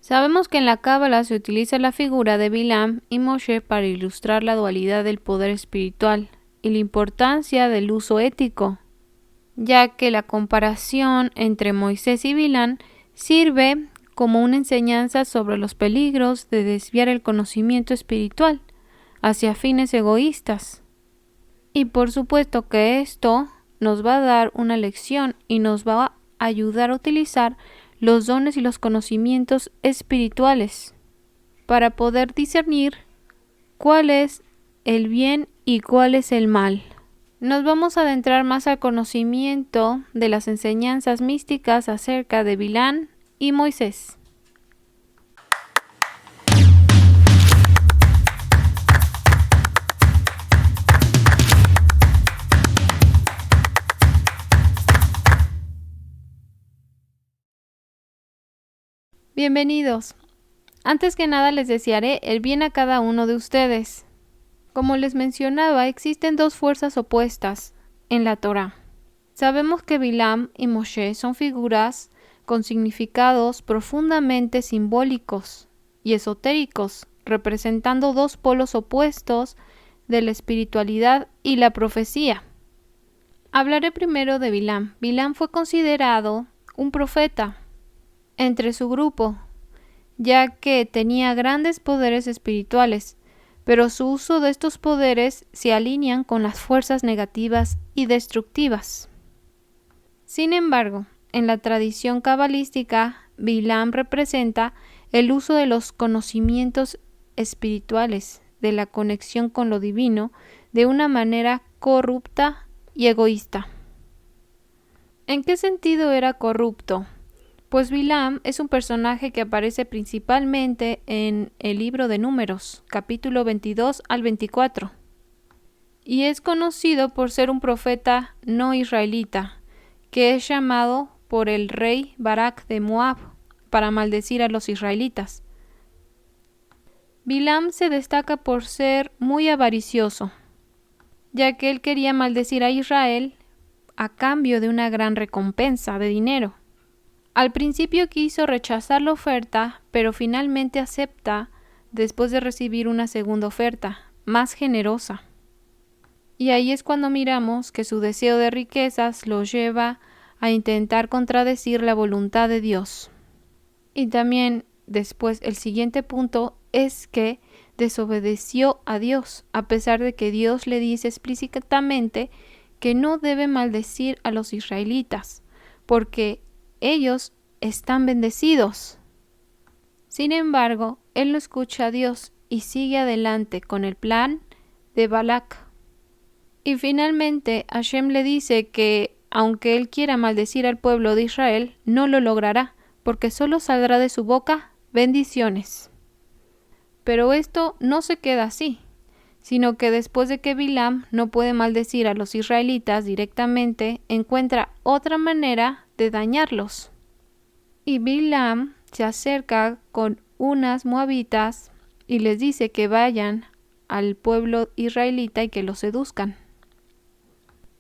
Sabemos que en la Cábala se utiliza la figura de Bilam y Moshe para ilustrar la dualidad del poder espiritual y la importancia del uso ético, ya que la comparación entre Moisés y Bilam sirve como una enseñanza sobre los peligros de desviar el conocimiento espiritual hacia fines egoístas. Y por supuesto que esto nos va a dar una lección y nos va a ayudar a utilizar los dones y los conocimientos espirituales para poder discernir cuál es el bien y cuál es el mal. Nos vamos a adentrar más al conocimiento de las enseñanzas místicas acerca de Bilam y Moisés. Bienvenidos. Antes que nada les desearé el bien a cada uno de ustedes. Como les mencionaba, existen dos fuerzas opuestas en la Torá. Sabemos que Bilam y Moshe son figuras con significados profundamente simbólicos y esotéricos, representando dos polos opuestos de la espiritualidad y la profecía. Hablaré primero de Bilam. Bilam fue considerado un profeta entre su grupo, ya que tenía grandes poderes espirituales, pero su uso de estos poderes se alinean con las fuerzas negativas y destructivas. Sin embargo, en la tradición cabalística, Bilam representa el uso de los conocimientos espirituales, de la conexión con lo divino, de una manera corrupta y egoísta. ¿En qué sentido era corrupto? Pues Bilam es un personaje que aparece principalmente en el libro de Números, capítulo 22 al 24, y es conocido por ser un profeta no israelita, que es llamado por el rey Barak de Moab para maldecir a los israelitas. Bilam se destaca por ser muy avaricioso, ya que él quería maldecir a Israel a cambio de una gran recompensa de dinero. Al principio quiso rechazar la oferta, pero finalmente acepta después de recibir una segunda oferta, más generosa. Y ahí es cuando miramos que su deseo de riquezas lo lleva a intentar contradecir la voluntad de Dios. Y también después el siguiente punto es que desobedeció a Dios, a pesar de que Dios le dice explícitamente que no debe maldecir a los israelitas, porque ellos están bendecidos. Sin embargo, él no escucha a Dios y sigue adelante con el plan de Balac. Y finalmente Hashem le dice que aunque él quiera maldecir al pueblo de Israel, no lo logrará, porque solo saldrá de su boca bendiciones. Pero esto no se queda así, sino que después de que Bilam no puede maldecir a los israelitas directamente, encuentra otra manera de dañarlos. Y Bilam se acerca con unas moabitas y les dice que vayan al pueblo israelita y que los seduzcan.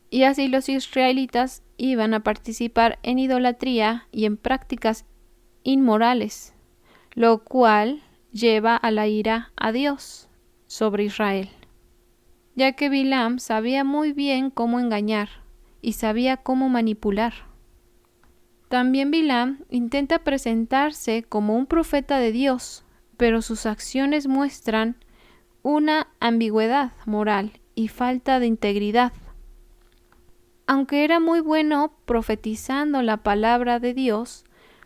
Y así los israelitas iban a participar en idolatría y en prácticas inmorales, lo cual lleva a la ira a Dios sobre Israel, ya que Bilam sabía muy bien cómo engañar y sabía cómo manipular. También Bilam intenta presentarse como un profeta de Dios, pero sus acciones muestran una ambigüedad moral y falta de integridad. Aunque era muy bueno profetizando la palabra de Dios,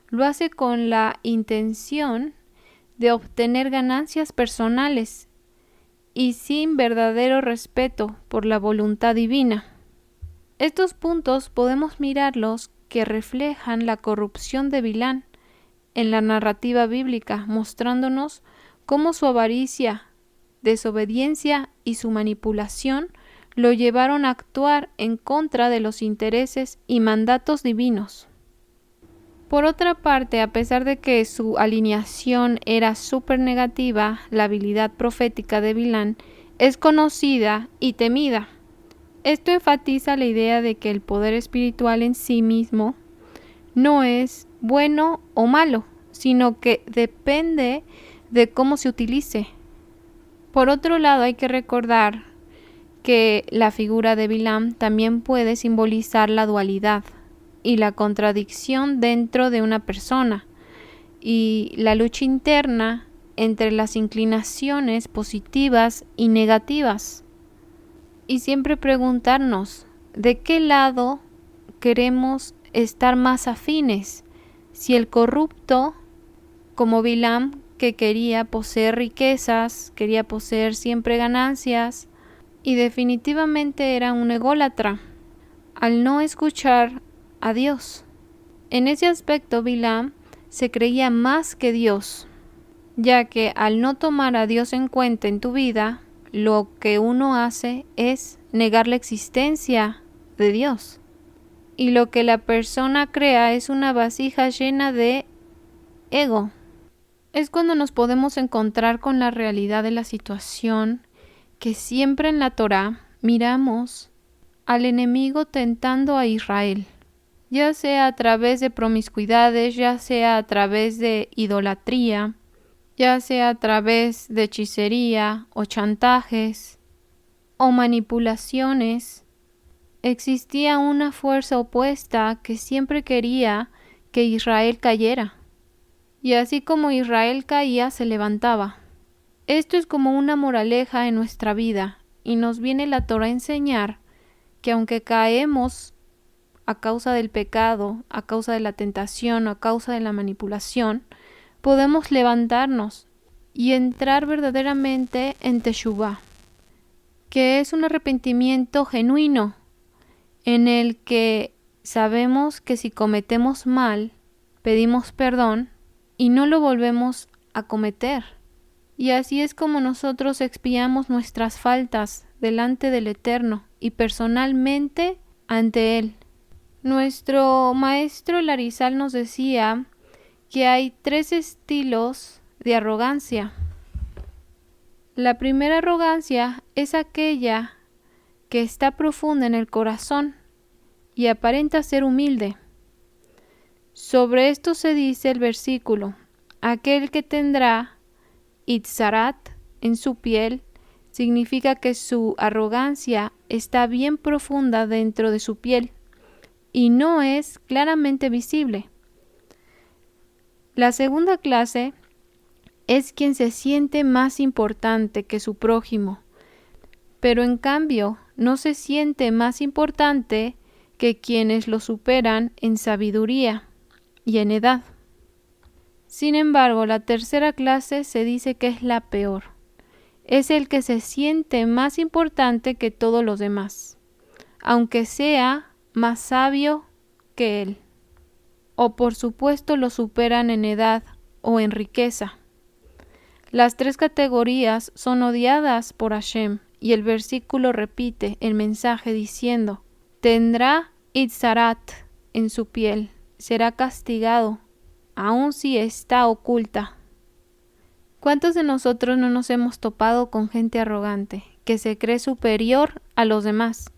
lo hace con la intención de obtener ganancias personales y sin verdadero respeto por la voluntad divina. Estos puntos podemos mirarlos que reflejan la corrupción de Bilam en la narrativa bíblica, mostrándonos cómo su avaricia, desobediencia y su manipulación lo llevaron a actuar en contra de los intereses y mandatos divinos. Por otra parte, a pesar de que su alineación era súper negativa, la habilidad profética de Bilam es conocida y temida. Esto enfatiza la idea de que el poder espiritual en sí mismo no es bueno o malo, sino que depende de cómo se utilice. Por otro lado, hay que recordar que la figura de Bilam también puede simbolizar la dualidad y la contradicción dentro de una persona y la lucha interna entre las inclinaciones positivas y negativas. Y siempre preguntarnos de qué lado queremos estar más afines, si el corrupto, como Bilam, que quería poseer riquezas, quería poseer siempre ganancias, y definitivamente era un ególatra, al no escuchar a Dios. En ese aspecto, Bilam se creía más que Dios, ya que al no tomar a Dios en cuenta en tu vida, lo que uno hace es negar la existencia de Dios. Y lo que la persona crea es una vasija llena de ego. Es cuando nos podemos encontrar con la realidad de la situación que siempre en la Torá miramos al enemigo tentando a Israel, ya sea a través de promiscuidades, ya sea a través de idolatría, ya sea a través de hechicería o chantajes o manipulaciones. Existía una fuerza opuesta que siempre quería que Israel cayera. Y así como Israel caía, se levantaba. Esto es como una moraleja en nuestra vida, y nos viene la Torá a enseñar que aunque caemos a causa del pecado, a causa de la tentación o a causa de la manipulación, podemos levantarnos y entrar verdaderamente en Teshuvá, que es un arrepentimiento genuino, en el que sabemos que si cometemos mal, pedimos perdón y no lo volvemos a cometer. Y así es como nosotros expiamos nuestras faltas delante del Eterno y personalmente ante Él. Nuestro maestro Larizal nos decía que hay 3 estilos de arrogancia. La primera arrogancia es aquella que está profunda en el corazón y aparenta ser humilde. Sobre esto se dice el versículo: aquel que tendrá Itzarat en su piel, significa que su arrogancia está bien profunda dentro de su piel y no es claramente visible. La segunda clase es quien se siente más importante que su prójimo, pero en cambio no se siente más importante que quienes lo superan en sabiduría y en edad. Sin embargo, la tercera clase se dice que es la peor. Es el que se siente más importante que todos los demás, aunque sea más sabio que él. O por supuesto lo superan en edad o en riqueza. Las 3 categorías son odiadas por Hashem, y el versículo repite el mensaje diciendo: tendrá Itzarat en su piel, será castigado, aun si está oculta. ¿Cuántos de nosotros no nos hemos topado con gente arrogante, que se cree superior a los demás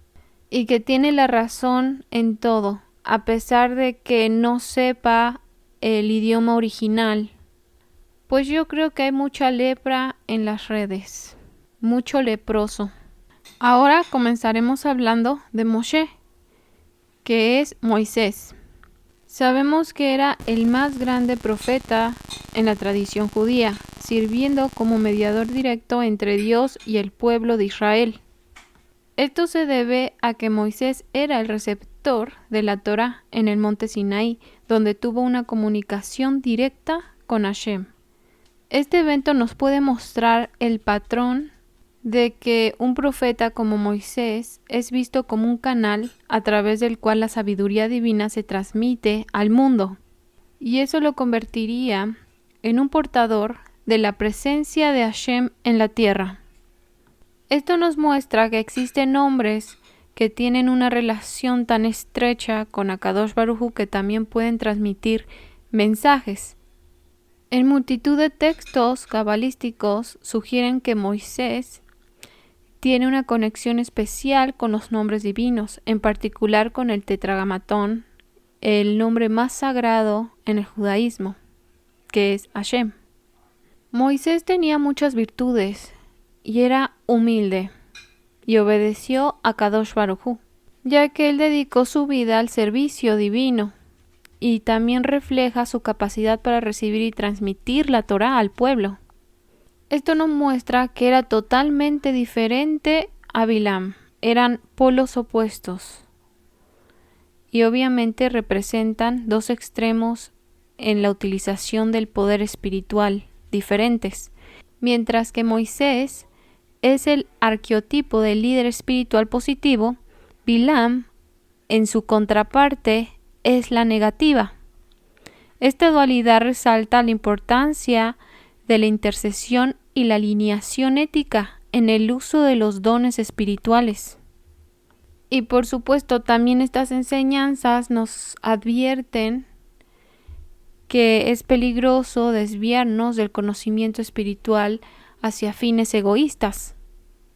y que tiene la razón en todo, a pesar de que no sepa el idioma original? Pues yo creo que hay mucha lepra en las redes, mucho leproso. Ahora comenzaremos hablando de Moshe, que es Moisés. Sabemos que era el más grande profeta en la tradición judía, sirviendo como mediador directo entre Dios y el pueblo de Israel. Esto se debe a que Moisés era el receptor de la Torá en el monte Sinaí, donde tuvo una comunicación directa con Hashem. Este evento nos puede mostrar el patrón de que un profeta como Moisés es visto como un canal a través del cual la sabiduría divina se transmite al mundo, y eso lo convertiría en un portador de la presencia de Hashem en la tierra. Esto nos muestra que existen hombres que tienen una relación tan estrecha con Akadosh Baruj Hu que también pueden transmitir mensajes. En multitud de textos cabalísticos sugieren que Moisés tiene una conexión especial con los nombres divinos, en particular con el Tetragamatón, el nombre más sagrado en el judaísmo. que es Hashem. Moisés tenía muchas virtudes y era humilde y obedeció a Kadosh Baruj Hu, ya que él dedicó su vida al servicio divino y también refleja su capacidad para recibir y transmitir la Torá al pueblo. Esto nos muestra que era totalmente diferente a Bilam, eran polos opuestos y obviamente representan dos extremos en la utilización del poder espiritual diferentes, mientras que Moisés es el arqueotipo del líder espiritual positivo, Bilam, en su contraparte, es la negativa. Esta dualidad resalta la importancia de la intercesión y la alineación ética en el uso de los dones espirituales. Y por supuesto, también estas enseñanzas nos advierten que es peligroso desviarnos del conocimiento espiritual hacia fines egoístas,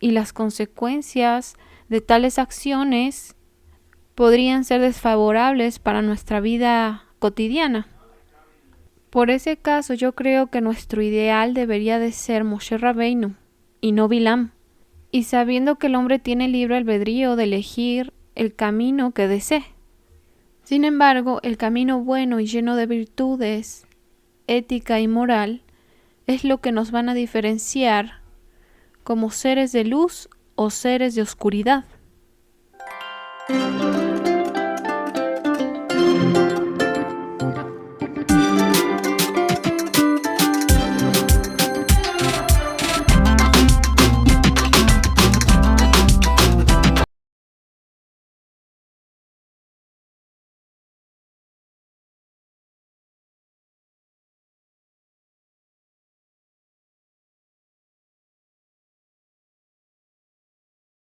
y las consecuencias de tales acciones podrían ser desfavorables para nuestra vida cotidiana. Por ese caso, yo creo que nuestro ideal debería de ser Moshe Rabbeinu y no Bilam, y sabiendo que el hombre tiene libre albedrío de elegir el camino que desee. Sin embargo, el camino bueno y lleno de virtudes, ética y moral, es lo que nos van a diferenciar como seres de luz o seres de oscuridad.